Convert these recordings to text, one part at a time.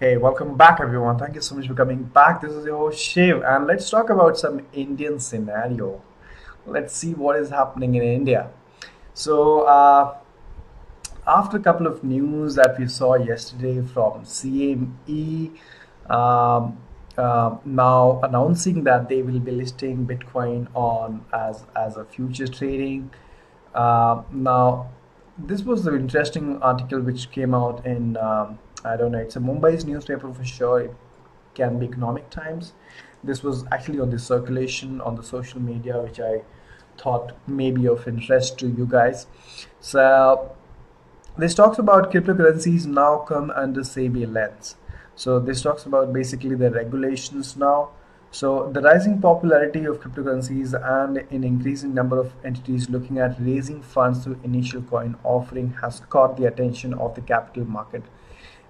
Hey, welcome back everyone. Thank you so much for coming back. This is your host Shiv, and let's talk about some Indian scenario. Let's see what is happening in India. So, after a couple of news that we saw yesterday from CME, um, now announcing that they will be listing Bitcoin on as a future trading. Now, this was the interesting article which came out in I don't know. It's a Mumbai's newspaper for sure. It can be Economic Times. This was actually on the circulation on the social media, which I thought may be of interest to you guys. So this talks about cryptocurrencies now come under SEBI lens. So this talks about basically the regulations now. So the rising popularity of cryptocurrencies and an increasing number of entities looking at raising funds through initial coin offering has caught the attention of the capital market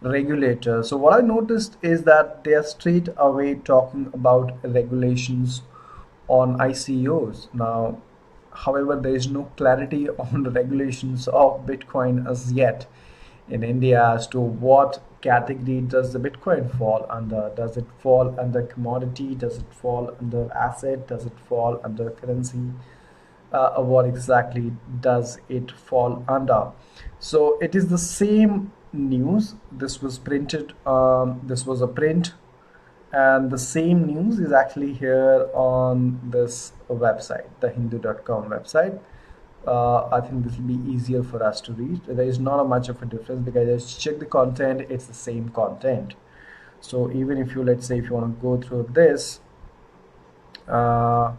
regulator. So what I noticed is that they are straight away talking about regulations on ICOs. Now, however, there is no clarity on the regulations of Bitcoin as yet in India as to what category does the Bitcoin fall under. Does it fall under commodity? Does it fall under asset? Does it fall under currency? What exactly does it fall under? So it is the same news. This was printed. This was a print, and the same news is actually here on this website, the hindu.com website. I think this will be easier for us to read. There is not a much of a difference because I just check the content, it's the same content. So even if you, let's say, if you want to go through this, right,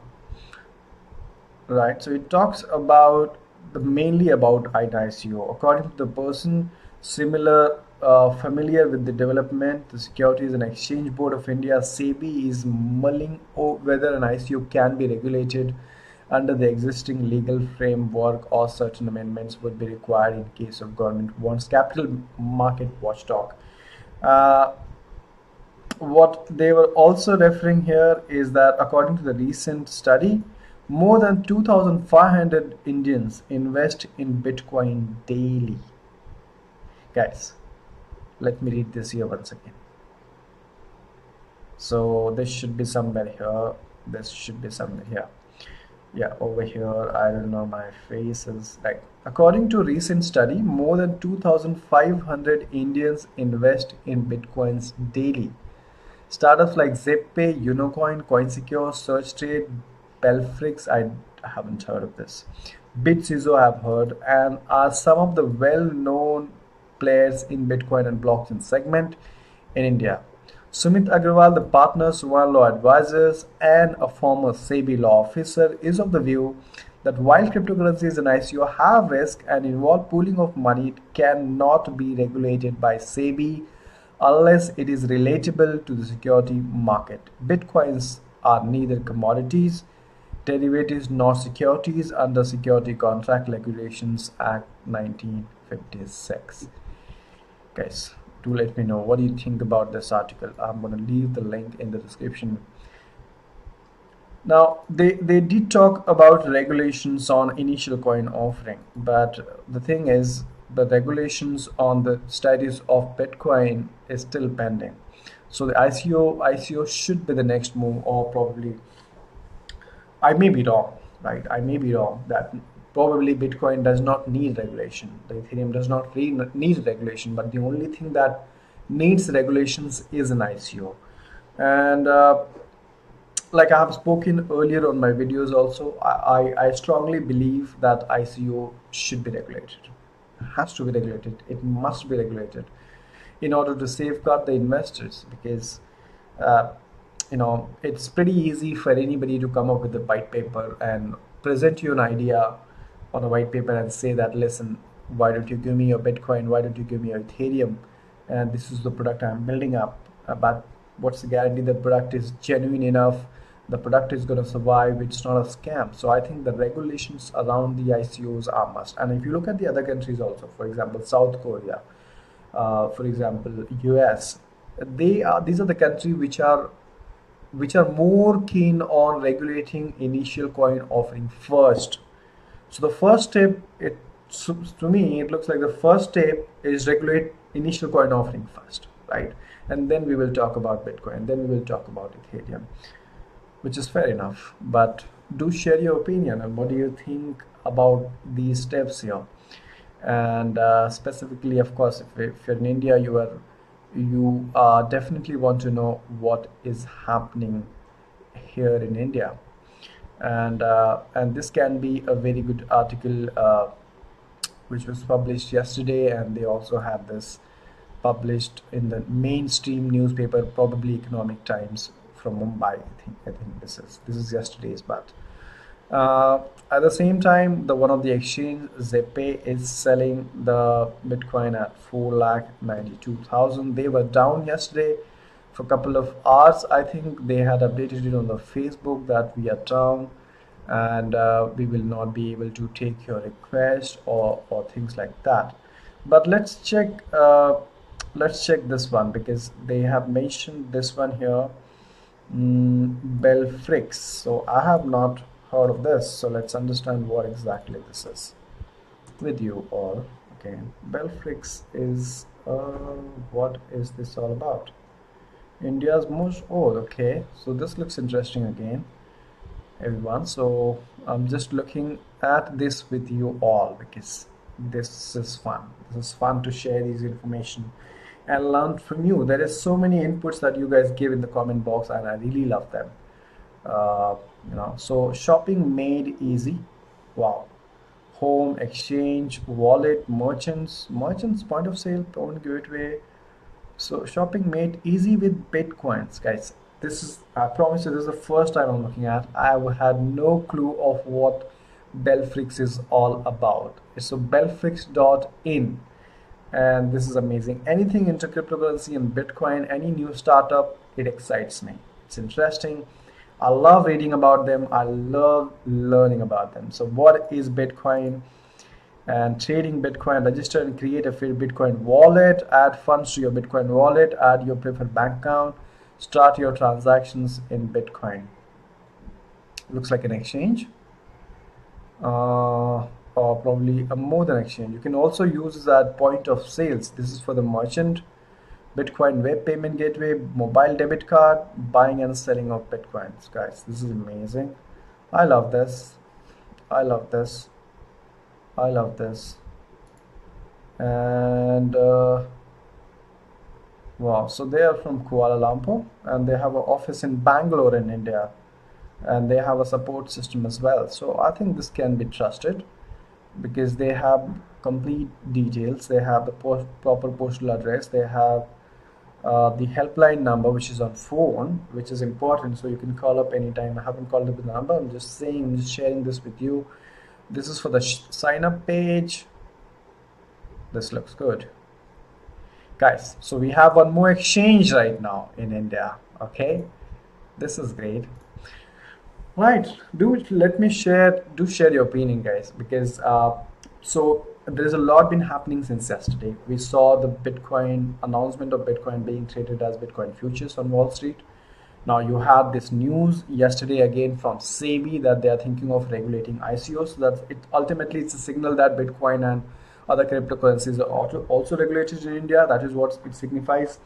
so it talks about mainly about ICO. According to the person familiar with the development, the Securities and Exchange Board of India, SEBI, is mulling whether an ICO can be regulated under the existing legal framework or certain amendments would be required in case of government wants capital market watchdog. What they were also referring here is that according to the recent study, more than 2,500 Indians invest in Bitcoin daily. Guys, let me read this here once again. So this should be somewhere here. This should be somewhere here. Yeah, over here. I don't know, my face is like. According to a recent study, more than 2,500 Indians invest in Bitcoins daily. Startups like ZipPay, Unocoin, CoinSecure, SearchTrade, Belfrics, I haven't heard of this. BitCiso I have heard, and are some of the well-known players in Bitcoin and blockchain segment in India. Sumit Agrawal, the partner, Suvan Law Advisors, and a former SEBI law officer, is of the view that while cryptocurrencies and ICO have risk and involve pooling of money, it cannot be regulated by SEBI unless it is relatable to the security market. Bitcoins are neither commodities, derivatives, nor securities under Security Contract Regulations Act 1956. Guys, do let me know what do you think about this article. I'm going to leave the link in the description. Now, they did talk about regulations on initial coin offering, but the thing is, the regulations on the status of Bitcoin is still pending. So the ICO should be the next move, or probably, I may be wrong, right? I may be wrong that probably Bitcoin does not need regulation. The Ethereum does not need regulation, but the only thing that needs regulations is an ICO. And like I have spoken earlier on my videos also, I strongly believe that ICO should be regulated. It has to be regulated. It must be regulated in order to safeguard the investors, because it's pretty easy for anybody to come up with a white paper and present you an idea on a white paper and say that, listen, why don't you give me your Bitcoin, why don't you give me your Ethereum, and this is the product I'm building up. But what's the guarantee the product is genuine enough, the product is going to survive, it's not a scam? So I think the regulations around the ICOs are must. And if you look at the other countries also, for example South Korea, for example US, these are the countries which are more keen on regulating initial coin offering first. So the first step, to me, it looks like the first step is regulate initial coin offering first, right? and then we will talk about Bitcoin, then we will talk about Ethereum, which is fair enough. But do share your opinion and what do you think about these steps here. And specifically, of course, if you're in India, you definitely want to know what is happening here in India. And this can be a very good article which was published yesterday, and they also had this published in the mainstream newspaper, probably Economic Times from Mumbai. I think this is yesterday's. But at the same time, the one of the exchange, Zepe, is selling the Bitcoin at 4,92,000. They were down yesterday for a couple of hours. I think they had updated it on the Facebook that we are down, and we will not be able to take your request or things like that. But let's check this one, because they have mentioned this one here, Belfrics. So I have not heard of this, so let's understand what exactly this is with you all. Okay, Belfrics is what is this all about? India's most old. Okay, so this looks interesting again, everyone. So I'm just looking at this with you all because this is fun. This is fun to share these information and learn from you. There is so many inputs that you guys give in the comment box, and I really love them. So shopping made easy. Wow. Home, exchange, wallet, merchants, point of sale, payment gateway. So shopping made easy with Bitcoins, guys. This is, I promise you, this is the first time I'm looking at. I had no clue of what Belfrics is all about. So belfrics.in, and this is amazing. Anything into cryptocurrency and Bitcoin, any new startup, it excites me. It's interesting. I love reading about them. I love learning about them. So what is Bitcoin? And trading Bitcoin, register and create a free Bitcoin wallet, add funds to your Bitcoin wallet, add your preferred bank account, start your transactions in Bitcoin. Looks like an exchange, or probably a more than exchange. You can also use this at point of sales. This is for the merchant. Bitcoin web payment gateway, mobile debit card, buying and selling of Bitcoins. Guys, this is amazing. I love this. I love this. I love this. And wow, so they are from Kuala Lumpur, and they have an office in Bangalore in India, and they have a support system as well. So I think this can be trusted because they have complete details. They have the proper postal address. They have the helpline number, which is on phone, which is important, so you can call up anytime. I haven't called up the number. I'm just saying, I'm just sharing this with you. This is for the sign up page. This looks good, guys. So we have one more exchange right now in India. Okay, this is great. Right, do share your opinion, guys, because so there's a lot been happening since yesterday. We saw the Bitcoin announcement of Bitcoin being traded as Bitcoin futures on Wall Street. Now you had this news yesterday again from SEBI that they are thinking of regulating ICO. So that ultimately it's a signal that Bitcoin and other cryptocurrencies are also regulated in India. That is what it signifies.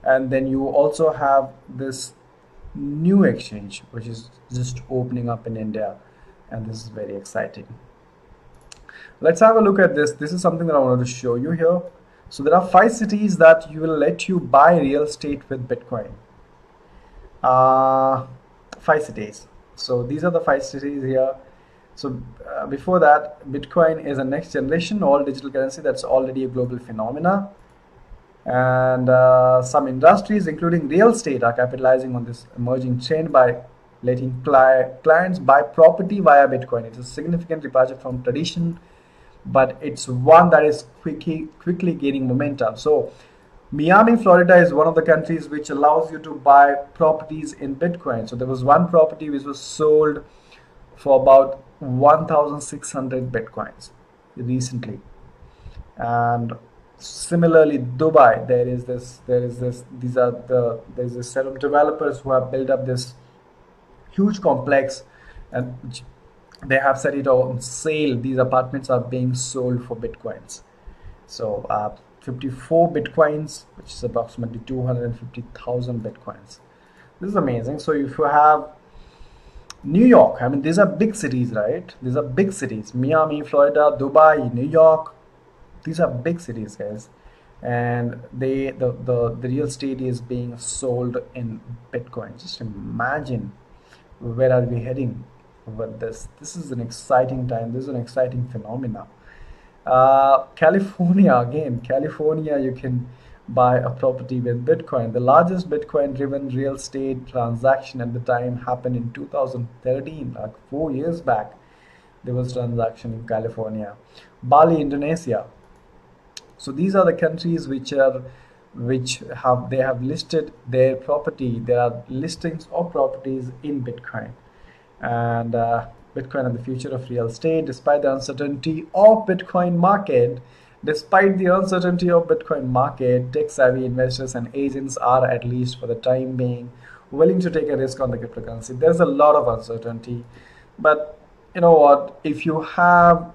And then you also have this new exchange which is just opening up in India, and this is very exciting. Let's have a look at this. This is something that I wanted to show you here. So there are 5 cities that will let you buy real estate with Bitcoin. 5 cities. So these are the 5 cities here. So before that, Bitcoin is a next generation all digital currency that's already a global phenomena. And some industries, including real estate, are capitalizing on this emerging trend by letting clients buy property via Bitcoin. It's a significant departure from tradition, but it's one that is quickly gaining momentum. So Miami, Florida is one of the countries which allows you to buy properties in Bitcoin. So there was one property which was sold for about 1,600 Bitcoins recently. And similarly, Dubai, there's this set of developers who have built up this huge complex, and they have set it on sale. These apartments are being sold for Bitcoins. So 54 bitcoins, which is approximately 250,000 bitcoins. This is amazing. So if you have New York, I mean, these are big cities, right? These are big cities. Miami, Florida, Dubai, New York. These are big cities, guys. And the real estate is being sold in Bitcoin. Just imagine where are we heading with this. This is an exciting time. This is an exciting phenomena. California, again, California, you can buy a property with Bitcoin. The largest Bitcoin driven real estate transaction at the time happened in 2013, like 4 years back. There was transaction in California. Bali, Indonesia. So these are the countries which have listed their property. There are listings of properties in Bitcoin. And Bitcoin and the future of real estate. Despite the uncertainty of Bitcoin market, tech-savvy investors and agents are, at least for the time being, willing to take a risk on the cryptocurrency. There's a lot of uncertainty, but you know what? If you have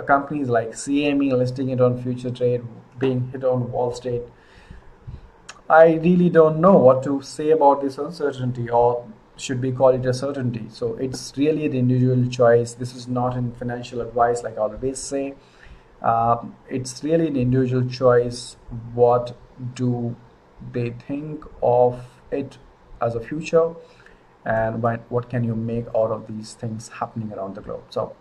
companies like CME listing it on future trade, being hit on Wall Street, I really don't know what to say about this uncertainty, or should we call it a certainty. So it's really the individual choice. This is not in financial advice, like I always say. It's really an individual choice. What do they think of it as a future, and what can you make out of these things happening around the globe? So,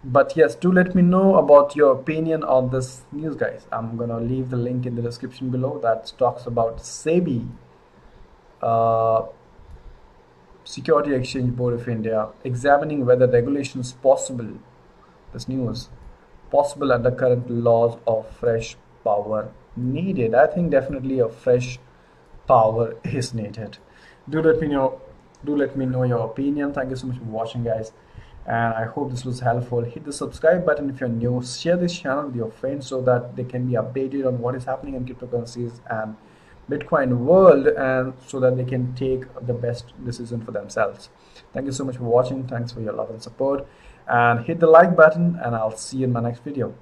but yes, do let me know about your opinion on this news, guys. I'm gonna leave the link in the description below that talks about SEBI, Security Exchange Board of India, examining whether regulation is possible. This news, possible under current laws, of fresh power needed. I think definitely a fresh power is needed. Do let me know. Do let me know your opinion. Thank you so much for watching, guys, and I hope this was helpful. Hit the subscribe button if you're new. Share this channel with your friends so that they can be updated on what is happening in cryptocurrencies and Bitcoin world, and so that they can take the best decision for themselves. Thank you so much for watching. Thanks for your love and support, and hit the like button, and I'll see you in my next video.